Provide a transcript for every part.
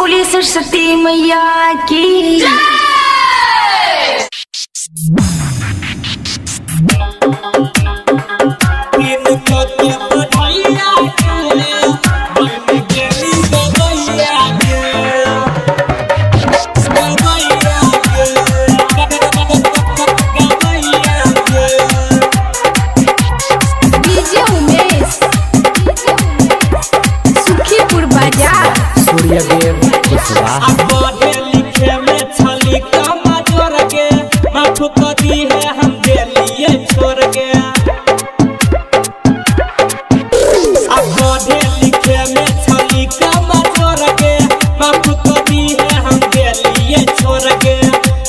बोली सरस्वती मैया की। पढ़े लिखे में छली कमा जोर के माफू कदी है हम दिलिए छोड़ के। पढ़े लिखे में छली कमा जोर के माफू कदी है हम दिलिए छोड़ के।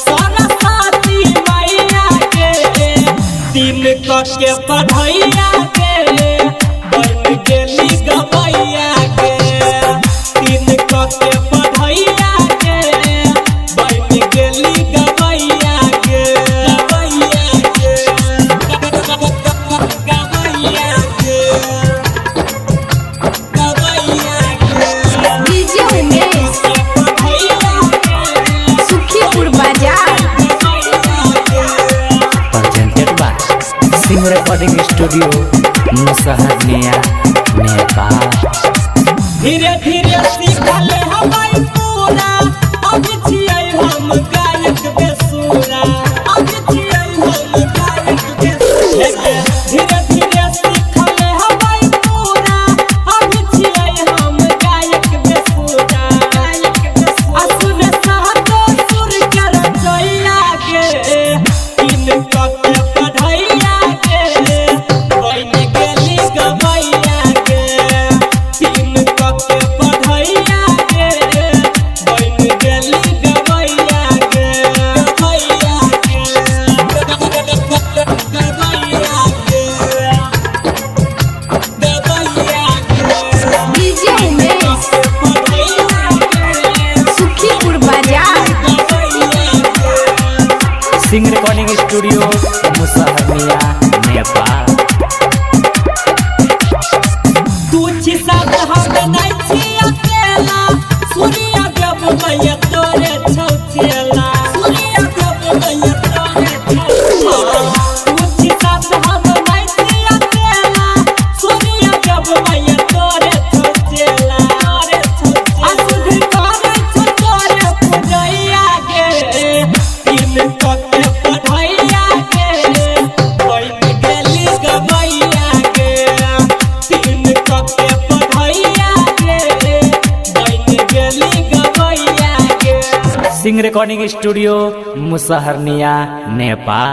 सरस्वती मैया के दिन के पढ़ैया के बन गेली गवैया के। दिन के पढ़ैया के बन गेली गवैया के। गवैया के गवैया के गवैया के। डीजे उमेश सुखीपुर बाजार presented by Sing Recording Studio, Musaharniya Nepal. धीरे धीरे सीखले हमारी पूरा अब छियै हम गायक बेसुरा। अब छियै हम गायक बेसुरा। धीरे धीरे सीखले हमारी पूरा अब छियै हम गायक बेसुरा। असुर सहतो सुर के रचैया के दिन के पढ़ैया के बन गेली गवैया के। दिन के पढ़ैया के बन गेली गवैया के। गवैया के गवैया के गवैया के। डीजे उमेश सुखीपुर बाजार Sing Recording Studio, Musaharniya Nepal. तू छी सब हम नहीं छी अकेला सूर्य देव मैया तोरे छौचेला। सूर्य देव मैया तोरे छौचेला। तू छी सब हम नहीं छी अकेला सूर्य देव मैया तोरे छौचेला। असुध करे छो तोरे पूजैया के। दिन के पढ़ैया के बन गेली गवैया के। दिन के पढ़ैया के बन गेली गवैया के। Sing Recording Studio, Musaharniya Nepal.